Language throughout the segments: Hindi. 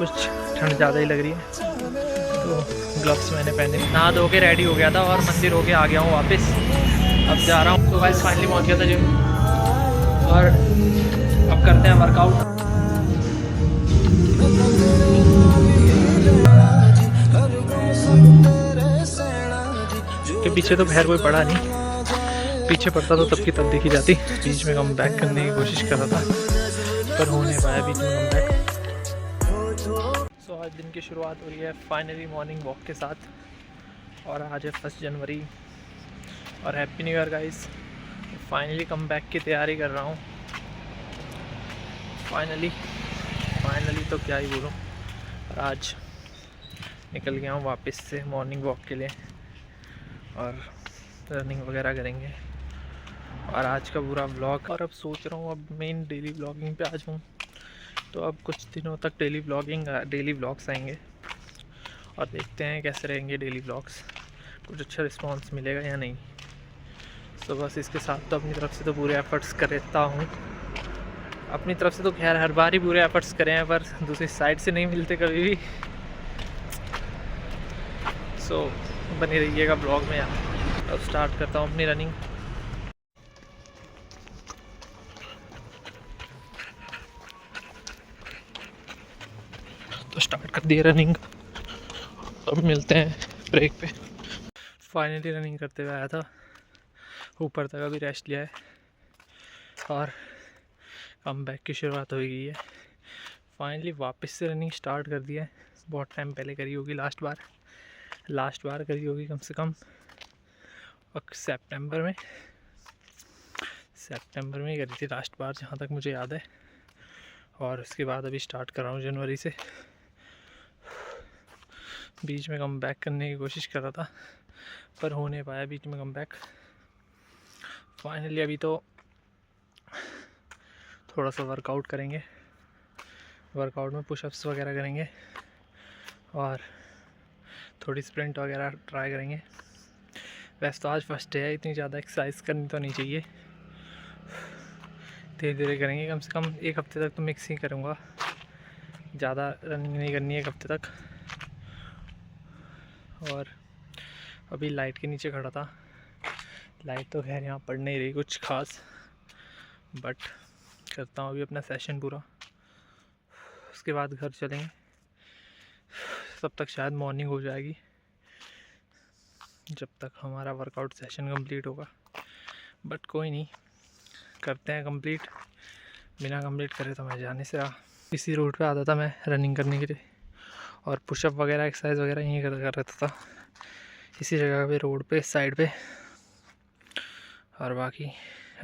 कुछ ठंड ज़्यादा ही लग रही है, तो ग्लव्स मैंने पहने। नहा धो के रेडी हो गया था और मंदिर होके आ गया हूँ वापस। अब जा रहा हूँ। तो गाइस फाइनली पहुँच गया था जिम और अब करते हैं वर्कआउट। के पीछे तो खैर कोई पड़ा नहीं, पीछे पड़ता तो तब की तब देखी जाती। बीच में कम बैक करने की कोशिश कर रहा था पर हो नहीं पाया बीच में कम बैक। सो आज दिन की शुरुआत हो रही है फाइनली मॉर्निंग वॉक के साथ, और आज है 1 जनवरी और happy new year guys. Finally come back की तैयारी कर रहा हूँ। फाइनली तो क्या ही बोलूँ। और आज निकल गया हूँ वापस से मॉर्निंग वॉक के लिए और रनिंग वगैरह करेंगे और आज का पूरा व्लॉग। और अब सोच रहा हूँ अब मेन डेली व्लॉगिंग पे आ जाऊँ, तो अब कुछ दिनों तक डेली व्लॉग्स आएंगे और देखते हैं कैसे रहेंगे डेली व्लॉग्स, कुछ अच्छा रिस्पांस मिलेगा या नहीं। तो बस इसके साथ तो अपनी तरफ से तो पूरे एफर्ट्स करता हूँ। अपनी तरफ से तो खैर हर बार ही पूरे एफर्ट्स करे हैं, पर दूसरी साइड से नहीं मिलते कभी भी। सो बने रहिएगा ब्लॉग में यार। अब स्टार्ट करता हूँ अपनी रनिंग। तो स्टार्ट कर दिए रनिंग, अब मिलते हैं ब्रेक पे। फाइनली रनिंग करते हुए आया था ऊपर तक, अभी रेस्ट लिया है और कम बैक की शुरुआत हो गई है। फाइनली वापस से रनिंग स्टार्ट कर दिया है। बहुत टाइम पहले करी होगी, लास्ट बार करी होगी कम से कम और सितंबर में ही करी थी लास्ट बार, जहाँ तक मुझे याद है। और उसके बाद अभी स्टार्ट कर रहा हूँ जनवरी से। बीच में कम बैक करने की कोशिश कर रहा था पर हो नहीं पाया बीच में कम बैक। फाइनली अभी तो थोड़ा सा वर्कआउट करेंगे, वर्कआउट में पुशअप्स वगैरह करेंगे और थोड़ी स्प्रिंट वगैरह ट्राई करेंगे। वैसे तो आज फर्स्ट डे है, इतनी ज़्यादा एक्सरसाइज करनी तो नहीं चाहिए, धीरे धीरे करेंगे। कम से कम एक हफ्ते तक तो मिक्स ही करूँगा, ज़्यादा रनिंग नहीं करनी है एक हफ्ते तक। और अभी लाइट के नीचे खड़ा था, लाइट तो खैर यहाँ पड़ नहीं रही कुछ खास, बट करता हूँ अभी अपना सेशन पूरा, उसके बाद घर चलेंगे। तब तक शायद मॉर्निंग हो जाएगी जब तक हमारा वर्कआउट सेशन कंप्लीट होगा, बट कोई नहीं, करते हैं कंप्लीट। बिना कंप्लीट करे तो मैं जाने से रहा। इसी रोड पे आता था मैं रनिंग करने के लिए और पुशअप वगैरह एक्सरसाइज वगैरह यहीं कर रहता था, इसी जगह पे रोड पे साइड पे। और बाकी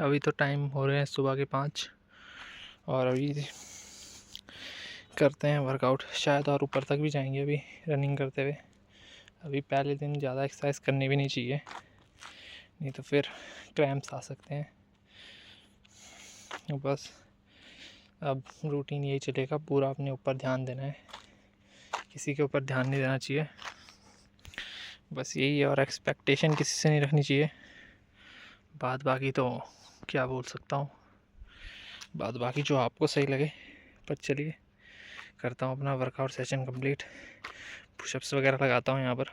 अभी तो टाइम हो रहे हैं सुबह के 5 और अभी करते हैं वर्कआउट, शायद और ऊपर तक भी जाएंगे अभी रनिंग करते हुए। अभी पहले दिन ज़्यादा एक्सरसाइज करनी भी नहीं चाहिए, नहीं तो फिर क्रैम्प्स आ सकते हैं। बस अब रूटीन यही चलेगा, पूरा अपने ऊपर ध्यान देना है, किसी के ऊपर ध्यान नहीं देना चाहिए, बस यही है। और एक्सपेक्टेशन किसी से नहीं रखनी चाहिए। बात बाकी तो क्या बोल सकता हूँ, बात बाकी जो आपको सही लगे। पर चलिए करता हूँ अपना वर्कआउट सेशन कंप्लीट, पुशअप्स वगैरह लगाता हूँ यहाँ पर।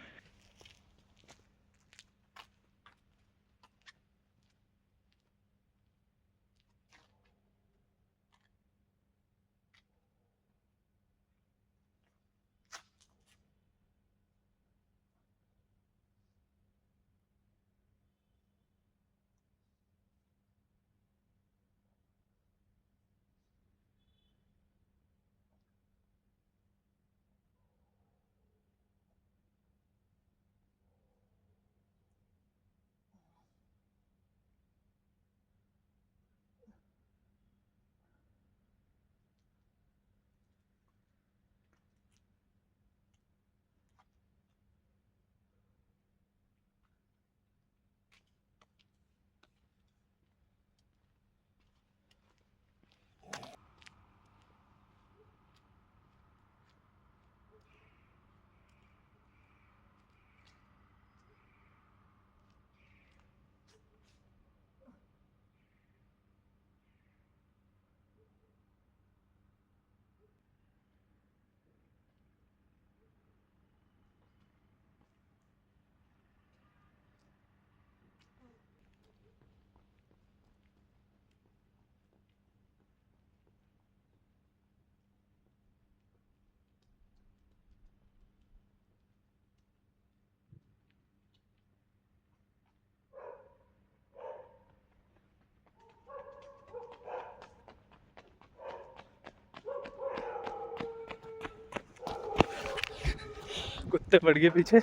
कुत्ते पड़ गए पीछे।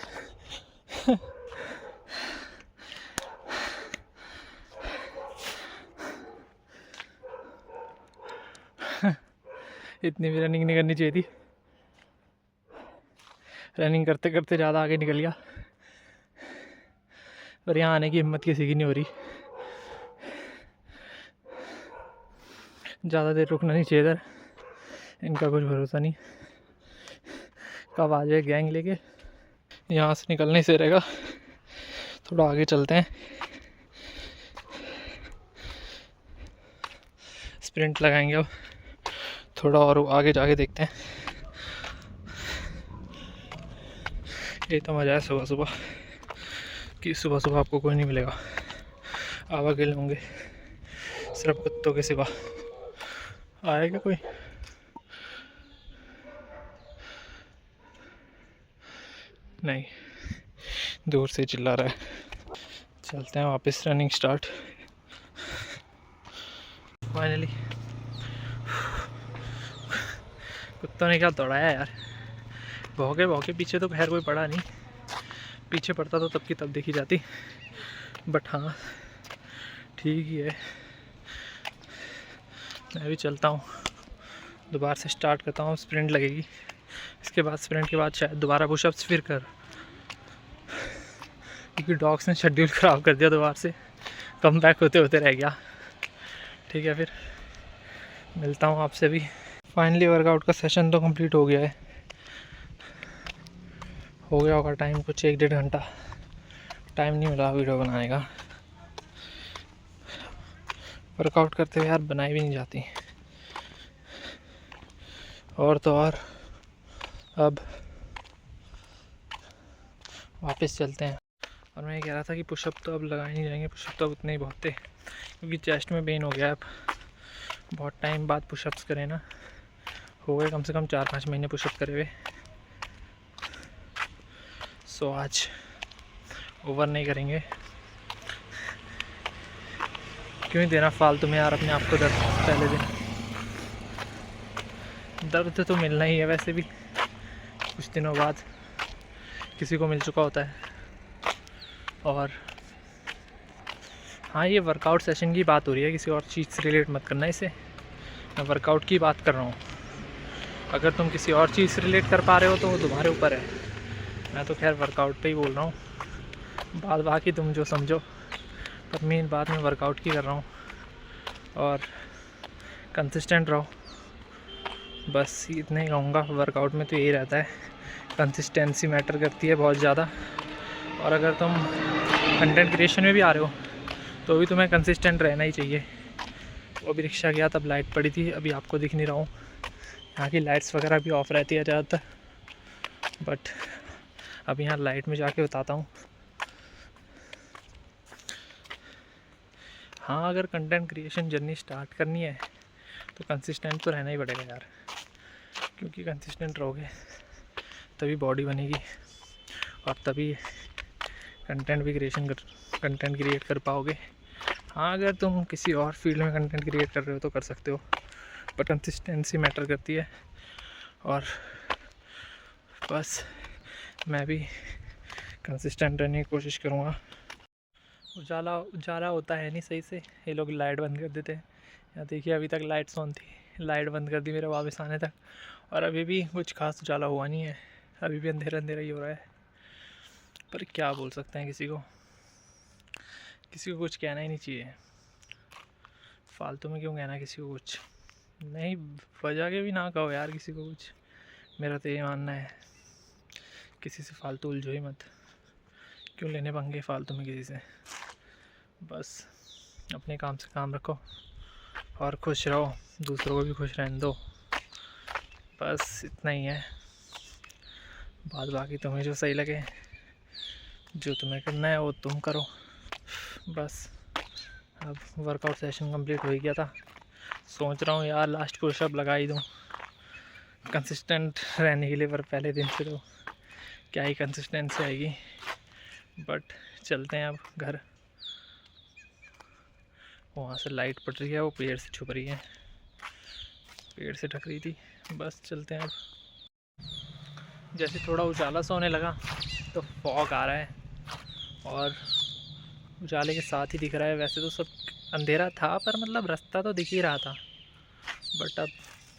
इतनी भी रनिंग नहीं करनी चाहिए थी। रनिंग करते करते ज़्यादा आगे निकल गया, पर यहाँ आने की हिम्मत किसी की नहीं हो रही। ज़्यादा देर रुकना नहीं चाहिए इधर, इनका कुछ भरोसा नहीं कब आ जाए गैंग लेके। यहाँ से निकलने से रहेगा, थोड़ा आगे चलते हैं, स्प्रिंट लगाएंगे। अब थोड़ा और आगे जाके देखते हैं। ये तो मज़ा है सुबह सुबह, कि सुबह सुबह आपको कोई नहीं मिलेगा, आप अकेले होंगे सिर्फ कुत्तों के सिवा। आएगा कोई? नहीं, दूर से चिल्ला रहा है। चलते हैं वापस, रनिंग स्टार्ट। फाइनली कुत्तों ने क्या दौड़ाया यार, भौंके भौंके। पीछे तो खैर कोई पड़ा नहीं, पीछे पड़ता तो तब की तब देखी जाती, बट हाँ ठीक ही है। मैं भी चलता हूँ, दोबारा से स्टार्ट करता हूँ। स्प्रिंट लगेगी, इसके बाद स्प्रिंट के बाद शायद दोबारा पुशअप्स फिर कर, क्योंकि डॉग्स ने शेड्यूल ख़राब कर दिया, दोबारा से कम बैक होते होते रह गया। ठीक है, फिर मिलता हूँ आपसे भी। फाइनली वर्कआउट का सेशन तो कंप्लीट हो गया है, हो गया होगा टाइम कुछ 1-1.5 घंटा। टाइम नहीं मिला वीडियो बनाने का, वर्कआउट करते हुए यार बनाई भी नहीं जाती। और तो और अब वापस चलते हैं। और मैं ये कह रहा था कि पुशअप तो अब लगाए नहीं जाएंगे, पुशअप तो अब उतने ही बहुत थे, क्योंकि चेस्ट में पेन हो गया। अब बहुत टाइम बाद पुशअप्स करें ना, हो गए कम से कम 4-5 महीने पुशअप करे हुए। सो आज ओवर नहीं करेंगे, क्यों ही देना फालतू में यार अपने आप को दर्द। पहले दिन दर्द तो मिलना ही है, वैसे भी कुछ दिनों बाद किसी को मिल चुका होता है। और हाँ, ये वर्कआउट सेशन की बात हो रही है, किसी और चीज़ से रिलेट मत करना इसे, मैं वर्कआउट की बात कर रहा हूँ। अगर तुम किसी और चीज़ से रिलेट कर पा रहे हो तो वो तुम्हारे ऊपर है, मैं तो खैर वर्कआउट पे ही बोल रहा हूँ। बात बाकी तुम जो समझो, पर मेन बात मैं वर्कआउट की कर रहा हूँ। और कंसिस्टेंट रहो, बस इतना ही कहूँगा। वर्कआउट में तो यही रहता है, कंसिस्टेंसी मैटर करती है बहुत ज़्यादा। और अगर तुम कंटेंट क्रिएशन में भी आ रहे हो तो भी तुम्हें कंसिस्टेंट रहना ही चाहिए। वो भी रिक्शा गया तब लाइट पड़ी थी, अभी आपको दिख नहीं रहा हूँ, यहाँ की लाइट्स वगैरह भी ऑफ रहती है ज़्यादातर, बट अभी यहाँ लाइट में जाके बताता हूँ। हाँ, अगर कंटेंट क्रिएशन जर्नी स्टार्ट करनी है तो कंसिस्टेंट तो रहना ही पड़ेगा यार, क्योंकि कंसिस्टेंट रहोगे तभी बॉडी बनेगी और तभी कंटेंट क्रिएट कर पाओगे। हाँ, अगर तुम किसी और फील्ड में कंटेंट क्रिएट कर रहे हो तो कर सकते हो, पर कंसिस्टेंसी मैटर करती है। और बस मैं भी कंसिस्टेंट रहने की कोशिश करूँगा। उजाला होता है नहीं सही से, ये लोग लाइट बंद कर देते हैं। यहाँ देखिए अभी तक लाइट्स ऑन थी, लाइट बंद कर दी मेरे वापस आने तक, और अभी भी कुछ खास उजाला हुआ नहीं है, अभी भी अंधेरा अंधेरा ही हो रहा है। पर क्या बोल सकते हैं, किसी को कुछ कहना ही नहीं चाहिए, फालतू में क्यों कहना किसी को कुछ, नहीं वजह के भी ना कहो यार किसी को कुछ। मेरा तो ये मानना है, किसी से फालतू उलझो ही मत, क्यों लेने पंगे फालतू में किसी से। बस अपने काम से काम रखो और खुश रहो, दूसरों को भी खुश रहने दो, बस इतना ही है। बात बाकी तुम्हें जो सही लगे, जो तुम्हें करना है वो तुम करो बस। अब वर्कआउट सेशन कंप्लीट हो ही गया था, सोच रहा हूँ यार लास्ट पुशअप लगा ही दूँ कंसिस्टेंट रहने के लिए, पर पहले दिन से तो क्या ही कंसिस्टेंसी आएगी। बट चलते हैं अब घर, वहाँ से लाइट पड़ रही है, वो पेड़ से छुप रही है, पेड़ से ढक रही थी, बस चलते हैं अब। जैसे थोड़ा उजाला सा होने लगा तो फॉग आ रहा है, और उजाले के साथ ही दिख रहा है। वैसे तो सब अंधेरा था, पर मतलब रास्ता तो दिख ही रहा था, बट अब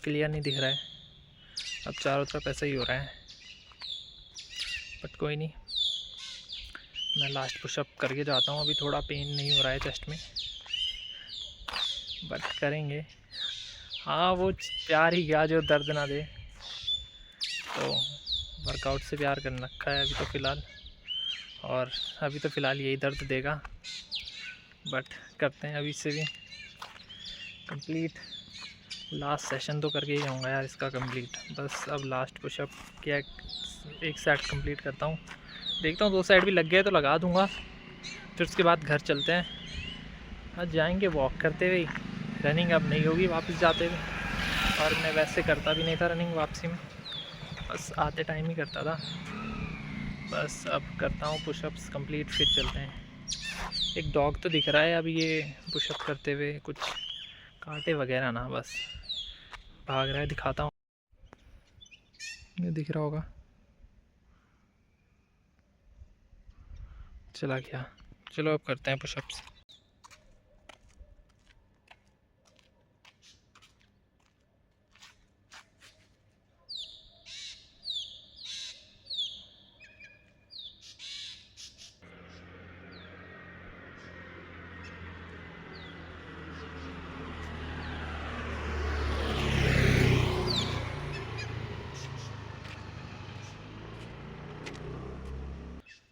क्लियर नहीं दिख रहा है। अब चारों तरफ ऐसा ही हो रहा है, बट कोई नहीं, मैं लास्ट पुशअप करके जाता हूँ। अभी थोड़ा पेन नहीं हो रहा है चेस्ट में, बट करेंगे। हाँ, वो प्यार ही गया जो दर्द ना दे, तो वर्कआउट से प्यार करने रखा है अभी तो फ़िलहाल, और अभी तो फ़िलहाल यही दर्द देगा, बट करते हैं अभी से भी कंप्लीट। लास्ट सेशन तो करके ही जाऊँगा यार इसका कंप्लीट। बस अब लास्ट पुशअप किया, एक सेट कंप्लीट करता हूँ, देखता हूँ 2 सेट भी लग गए तो लगा दूँगा, फिर उसके बाद घर चलते हैं। आज जाएंगे वॉक करते हुए, रनिंग अब नहीं होगी वापस जाते हुए, और मैं वैसे करता भी नहीं था रनिंग वापसी में, बस आते टाइम ही करता था। बस अब करता हूँ पुशअप्स कंप्लीट, फिर चलते हैं। एक डॉग तो दिख रहा है अभी ये पुशअप करते हुए, कुछ कांटे वगैरह ना, बस भाग रहा है, दिखाता हूँ। ये दिख रहा होगा, चला गया। चलो अब करते हैं पुशअप्स।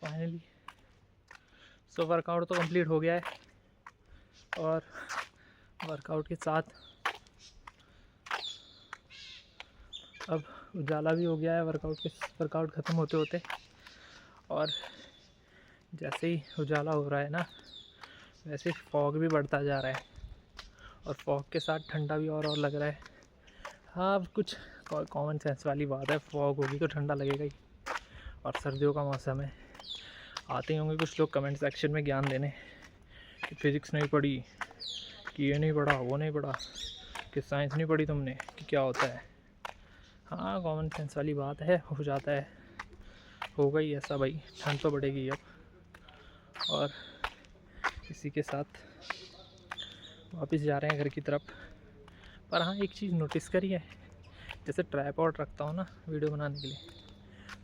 फाइनली सो वर्कआउट तो कंप्लीट हो गया है, और वर्कआउट के साथ अब उजाला भी हो गया है वर्कआउट ख़त्म होते होते। और जैसे ही उजाला हो रहा है ना, वैसे फॉग भी बढ़ता जा रहा है, और फॉग के साथ ठंडा भी और लग रहा है। हाँ, अब कुछ कॉमन सेंस वाली बात है, फॉग होगी तो ठंडा लगेगा ही, और सर्दियों का मौसम है। आते ही होंगे कुछ लोग कमेंट सेक्शन में ज्ञान देने कि फिज़िक्स नहीं पढ़ी, कि ये नहीं पढ़ा, वो नहीं पढ़ा, कि साइंस नहीं पढ़ी तुमने, कि क्या होता है। हाँ, कॉमन सेंस वाली बात है, हो जाता है, होगा ही ऐसा भाई, ठंड तो बढ़ेगी अब। और इसी के साथ वापस जा रहे हैं घर की तरफ। पर हाँ, एक चीज़ नोटिस करी है, जैसे ट्राइपॉड रखता हूँ ना वीडियो बनाने के लिए,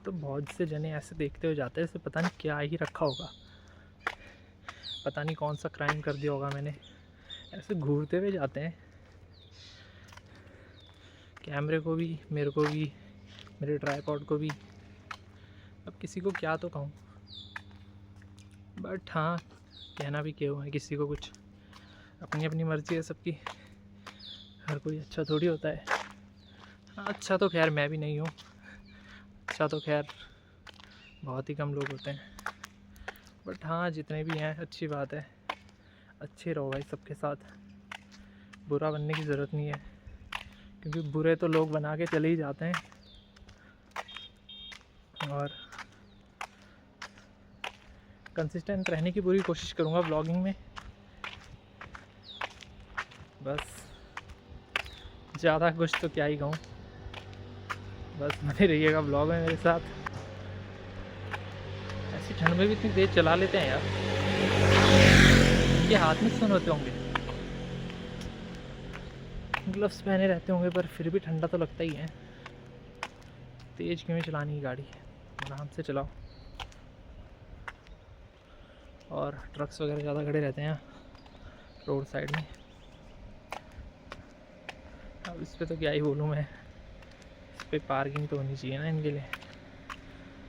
तो बहुत से जने ऐसे देखते हुए जाते हैं जैसे पता नहीं क्या ही रखा होगा, पता नहीं कौन सा क्राइम कर दिया होगा मैंने, ऐसे घूरते हुए जाते हैं। कैमरे को भी, मेरे को भी, मेरे ट्राइपॉड को भी। अब किसी को क्या तो कहूँ, बट हाँ, कहना भी क्यों है किसी को कुछ, अपनी अपनी मर्ज़ी है सबकी, हर कोई अच्छा थोड़ी होता है। हाँ, अच्छा तो खैर मैं भी नहीं हूँ, अच्छा तो खैर बहुत ही कम लोग होते हैं, बट हाँ, जितने भी हैं अच्छी बात है, अच्छे रहो भाई सबके साथ, बुरा बनने की ज़रूरत नहीं है, क्योंकि बुरे तो लोग बना के चले ही जाते हैं। और कंसिस्टेंट रहने की पूरी कोशिश करूँगा ब्लॉगिंग में, बस ज़्यादा कुछ तो क्या ही कहूँ, बस बने रहिएगा ब्लॉग में मेरे साथ। ऐसी ठंड में भी इतनी तेज़ चला लेते हैं यार, इनके हाथ में सुन होते होंगे, ग्लव्स पहने रहते होंगे, पर फिर भी ठंडा तो लगता ही है। तेज़ क्यों चलानी की गाड़ी, आराम से चलाओ। और ट्रक्स वगैरह ज़्यादा खड़े रहते हैं रोड साइड में, अब इस पर तो क्या ही बोलूँ मैं, इस पर पार्किंग तो होनी चाहिए ना इनके लिए,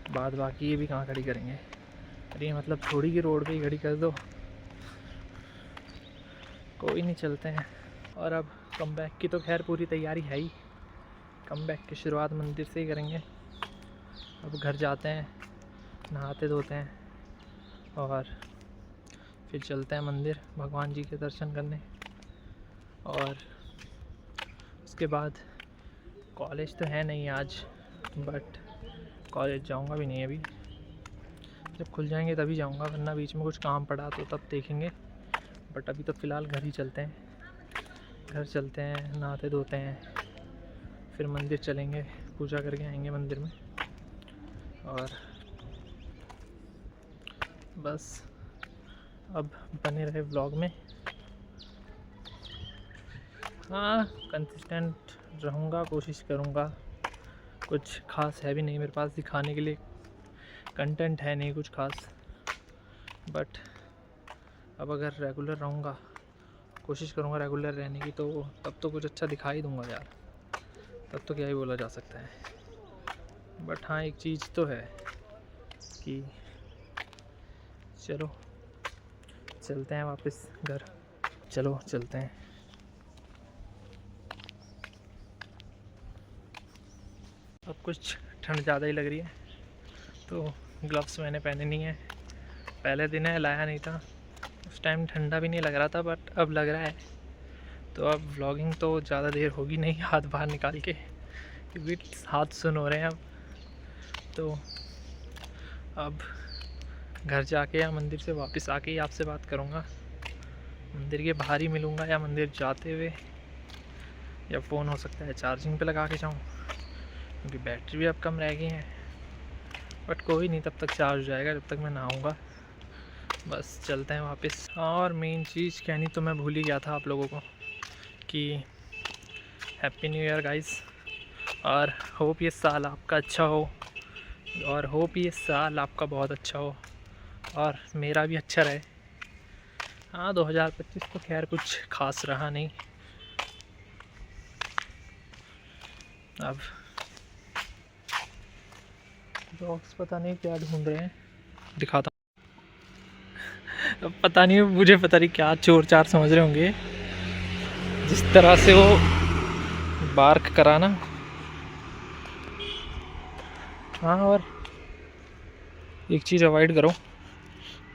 बाद बाकी ये भी कहाँ खड़ी करेंगे। अरे मतलब थोड़ी की रोड पे ही खड़ी कर दो, कोई नहीं, चलते हैं। और अब कम बैक की तो खैर पूरी तैयारी है ही, कम बैक की शुरुआत मंदिर से ही करेंगे। अब घर जाते हैं, नहाते धोते हैं, और फिर चलते हैं मंदिर भगवान जी के दर्शन करने। और उसके बाद कॉलेज तो है नहीं आज, बट कॉलेज जाऊंगा भी नहीं अभी, जब खुल जाएंगे तभी जाऊंगा, वरना बीच में कुछ काम पड़ा तो तब देखेंगे। बट अभी तो फ़िलहाल घर ही चलते हैं, घर चलते हैं, नहाते धोते हैं, फिर मंदिर चलेंगे, पूजा करके आएंगे मंदिर में। और बस अब बने रहे व्लॉग में। हाँ, कंसिस्टेंट रहूँगा, कोशिश करूँगा। कुछ खास है भी नहीं मेरे पास दिखाने के लिए, कंटेंट है नहीं कुछ खास, बट अब अगर रेगुलर रहूँगा, कोशिश करूँगा रेगुलर रहने की, तो तब तो कुछ अच्छा दिखा ही दूँगा यार, तब तो क्या ही बोला जा सकता है। बट हाँ, एक चीज़ तो है कि चलो चलते हैं वापस घर, चलो चलते हैं। अब कुछ ठंड ज़्यादा ही लग रही है, तो ग्लव्स मैंने पहने नहीं है। पहले दिन है, लाया नहीं था, उस टाइम ठंडा भी नहीं लग रहा था, बट अब लग रहा है। तो अब व्लॉगिंग तो ज़्यादा देर होगी नहीं हाथ बाहर निकाल के, क्योंकि हाथ सुन हो रहे हैं अब। तो अब घर जाके या मंदिर से वापस आके ही आपसे बात करूँगा। मंदिर के बाहर ही मिलूँगा या मंदिर जाते हुए, या फ़ोन हो सकता है चार्जिंग पे लगा के जाऊँ, क्योंकि बैटरी भी अब कम रह गई है। बट कोई नहीं, तब तक चार्ज हो जाएगा, जब तक मैं नहाऊँगा। बस चलते हैं वापस। और मेन चीज़ कहनी तो मैं भूल ही गया था आप लोगों को कि हैप्पी न्यू ईयर गाइस, और होप ये साल आपका अच्छा हो, और होप ये साल आपका बहुत अच्छा हो और मेरा भी अच्छा रहे। हाँ, 2025 तो खैर कुछ खास रहा नहीं। अब डॉग्स पता नहीं क्या ढूंढ रहे हैं, दिखाता हूँ। अब पता नहीं, मुझे पता नहीं क्या चोर चार समझ रहे होंगे, जिस तरह से वो बार्क करा ना। हाँ, और एक चीज़ अवॉइड करो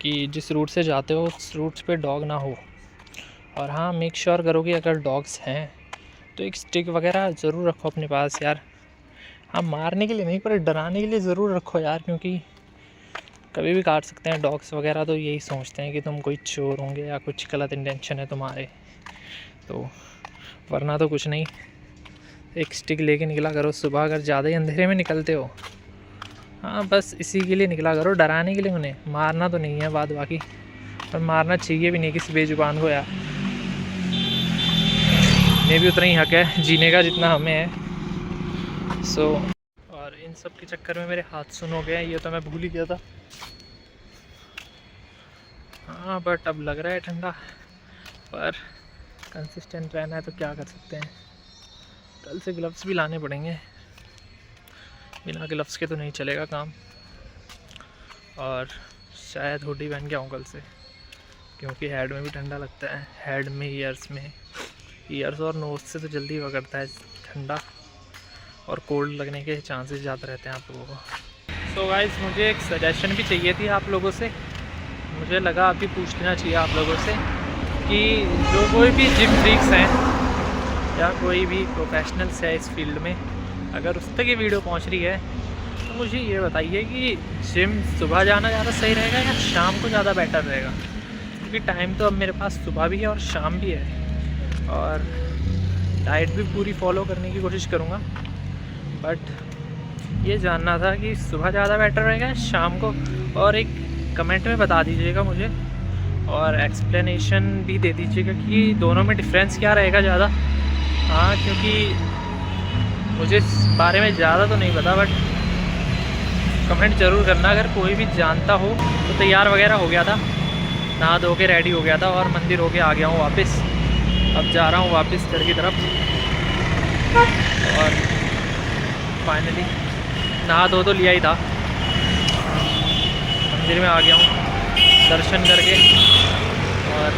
कि जिस रूट से जाते हो उस रूट्स पे डॉग ना हो। और हाँ, मेक श्योर करो कि अगर डॉग्स हैं तो एक स्टिक वगैरह ज़रूर रखो अपने पास यार। हाँ, मारने के लिए नहीं, पर डराने के लिए ज़रूर रखो यार, क्योंकि कभी भी काट सकते हैं डॉग्स वगैरह। तो यही सोचते हैं कि तुम कोई चोर होंगे या कुछ गलत इंटेंशन है तुम्हारे, तो वरना तो कुछ नहीं। एक स्टिक लेके निकला करो सुबह, अगर ज़्यादा ही अंधेरे में निकलते हो। हाँ, बस इसी के लिए निकला करो, डराने के लिए। उन्हें मारना तो नहीं है बात बाकी, पर मारना चाहिए भी नहीं किसी बेजुबान को यार। इन्हें भी उतना ही हक है जीने का जितना हमें है। सो और इन सब के चक्कर में मेरे हाथ सुन हो गए, ये तो मैं भूल ही गया था। हाँ, बट अब लग रहा है ठंडा, पर कंसिस्टेंट रहना है तो क्या कर सकते हैं। कल से ग्लव्स भी लाने पड़ेंगे, बिना ग्लव्स के तो नहीं चलेगा काम। और शायद हुडी पहन के आऊँ कल से, क्योंकि हेड में भी ठंडा लगता है। हेड में, ईयर्स और नोज़ से तो जल्दी पकड़ता है ठंडा, और कोल्ड लगने के चांसेस ज़्यादा रहते हैं आप लोगों को। सो गाइस, मुझे एक सजेशन भी चाहिए थी आप लोगों से। मुझे लगा अभी पूछ लेना चाहिए आप लोगों से कि जो कोई भी जिम फ्रीक्स हैं या कोई भी प्रोफेशनल्स है इस फील्ड में, अगर उस तक ये वीडियो पहुंच रही है तो मुझे ये बताइए कि जिम सुबह जाना ज़्यादा सही रहेगा या शाम को ज़्यादा बेटर रहेगा। क्योंकि टाइम तो अब मेरे पास सुबह भी है और शाम भी है, और डाइट भी पूरी फॉलो करने की कोशिश करूँगा। बट ये जानना था कि सुबह ज़्यादा बेटर रहेगा या शाम को, और एक कमेंट में बता दीजिएगा मुझे, और एक्सप्लेनेशन भी दे दीजिएगा कि दोनों में डिफरेंस क्या रहेगा ज़्यादा। हाँ, क्योंकि मुझे इस बारे में ज़्यादा तो नहीं पता, बट कमेंट ज़रूर करना अगर कोई भी जानता हो। तो तैयार वगैरह हो गया था, नहा धो के रेडी हो गया था, और मंदिर हो के आ गया हूँ वापस। अब जा रहा हूँ वापस घर की तरफ, और फाइनली नहा धो तो लिया ही था, मंदिर में आ गया हूँ दर्शन करके, और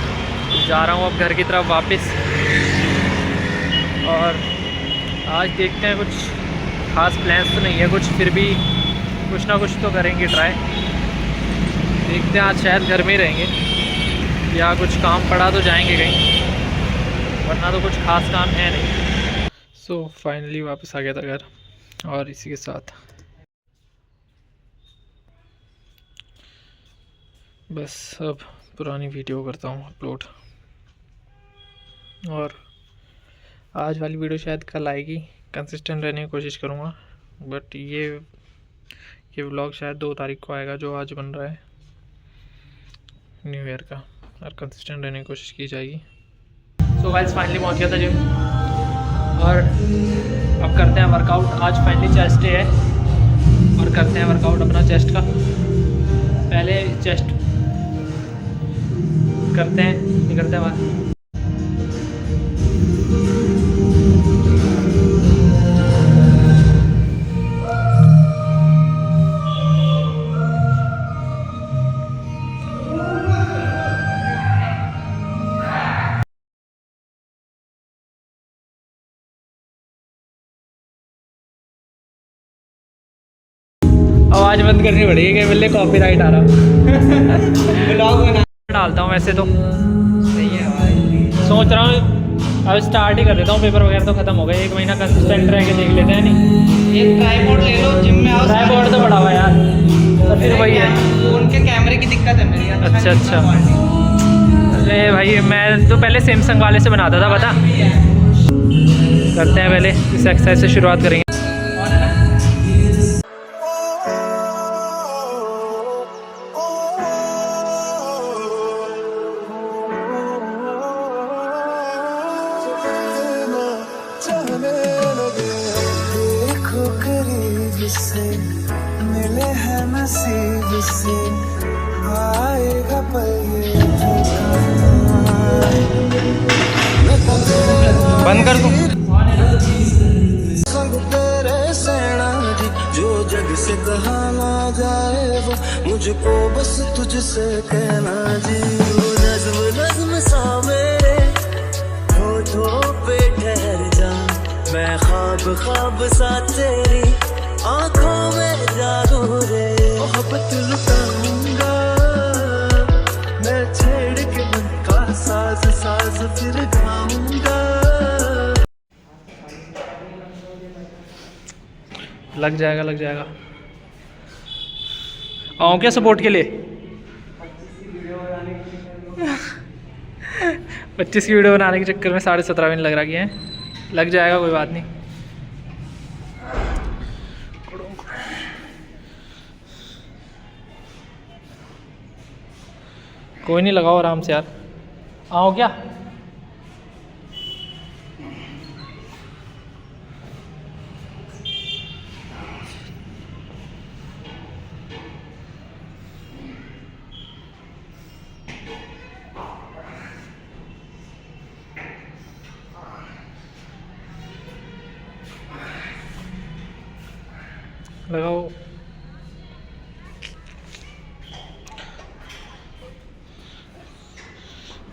जा रहा हूँ अब घर की तरफ वापस। और आज देखते हैं, कुछ खास प्लान्स तो नहीं है कुछ, फिर भी कुछ ना कुछ तो करेंगे ट्राई। देखते हैं, आज शायद घर में ही रहेंगे, या कुछ काम पड़ा तो जाएंगे कहीं, वरना तो कुछ खास काम है नहीं। सो फाइनली वापस आ गया था घर, और इसी के साथ बस अब पुरानी वीडियो करता हूँ अपलोड। और आज वाली वीडियो शायद कल आएगी, कंसिस्टेंट रहने की कोशिश करूँगा। बट ये व्लॉग शायद 2 तारीख को आएगा, जो आज बन रहा है न्यू ईयर का, और कंसिस्टेंट रहने की कोशिश की जाएगी। सो गाइस फाइनली पहुंच गया था जिम, और अब करते हैं वर्कआउट। आज फाइनली चेस्ट डे है और करते हैं वर्कआउट अपना चेस्ट का। पहले चेस्ट करते हैं, निकलते हैं बाहर। आवाज बंद करनी पड़ेगी, कि पहले कॉपीराइट आ रहा। ब्लॉग बना डालता हूँ वैसे तो सही है भाई। सोच रहा हूँ अब स्टार्ट ही कर देता हूँ, पेपर वगैरह तो खत्म हो गए, 1 महीना कंसिस्टेंट रह के देख लेते हैं। नहीं एक ट्राइपॉड ले लो, जिम में आओ। ट्राइपॉड तो बड़ा हुआ यार, तो फिर वही है, उनके कैमरे की दिक्कत है मेरी। अच्छा। अरे भाई मैं तो पहले सैमसंग वाले से बनाता था, पता। करते हैं पहले इस एक्सरसाइज से शुरुआत करेंगे। मिले हैं नसीब से, आएगा पल ये बंद कर दूं। संग तेरे सेना जी, जो जग से कहा ना जाए वो मुझको बस तुझसे कहना जी। वो नज़्म नज़्म सा मेरे होठों पे ठहर जा, मैं ख्वाब ख्वाब सा तेरी आँखों में जादू रे। मोहब्बत लुटाऊंगा मैं, छेड़ के मन का साज साज फिर गाऊंगा। लग जाएगा। आऊँ क्या सपोर्ट के लिए? 25 की वीडियो बनाने के चक्कर में 17.5 मिनट लग रहा कि है। लग जाएगा, कोई बात नहीं। कोई नहीं, लगाओ आराम से यार। आओ क्या? लगाओ।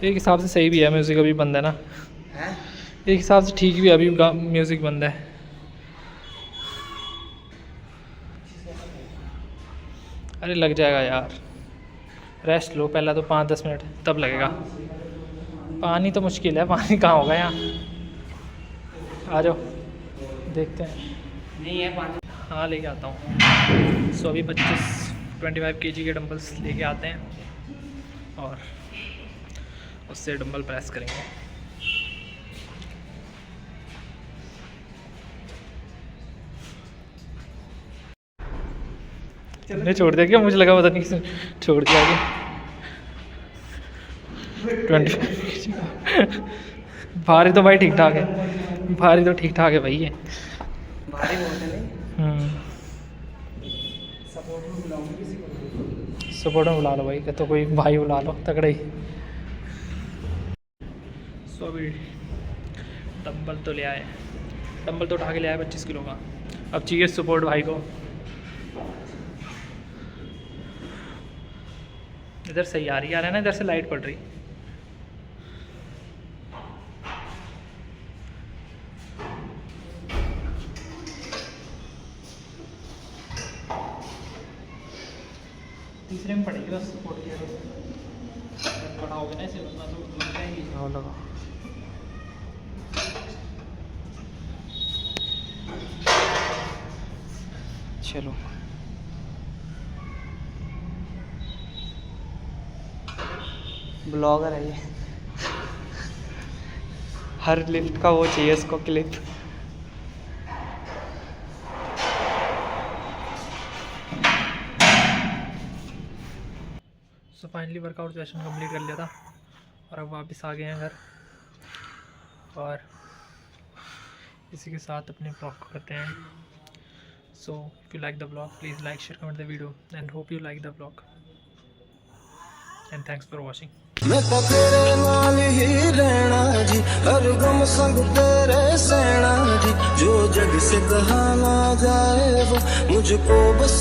एक हिसाब से सही भी है, म्यूज़िक अभी बंद है ना। एक हिसाब से ठीक भी है, अभी म्यूज़िक बंद है। अरे लग जाएगा यार, रेस्ट लो पहला तो 5-10 मिनट, तब लगेगा। पानी तो मुश्किल है, पानी कहाँ होगा यहाँ। आ जाओ देखते हैं। नहीं है पानी। हाँ लेके आता हूँ। सो अभी 25 kg के डंबल्स लेके आते हैं और उससे डंबल प्रेस करेंगे। तुमने छोड़ दिया क्या? मुझे लगा पता नहीं किसने छोड़ दिया आगे। 25 भारी तो भाई ठीक ठाक है, भारी तो ठीक ठाक है भाई ये। भारी बहुत है। सपोर्ट में बुला लो भाई, तो कोई भाई बुला लो तगड़ा ही। सो अभी डंबल तो ले आए, डंबल तो उठा के ले आए 25 किलो का। अब चाहिए सपोर्ट भाई को। इधर सही आ रही है ना, इधर से लाइट पड़ रही। तीसरे में पड़ेगी बस सपोर्ट की बड़ा हो गया ना, इसे लगना तो लग जाएगी। हाँ लगा। चलो ब्लॉगर है ये। हर लिफ्ट का वो चाहिए इसको clip. So finally workout session complete कर लिया था और अब वापस आ गए हैं घर, और इसी के साथ अपने ब्लॉग को करते हैं। So if you like the blog please like share comment the video and hope you like the blog and thanks for watching. मैं तो तेरे नाल ही रहना जी, हर गम संग तेरे सहना जी, जो जग से कहा ना जाए वो मुझको बस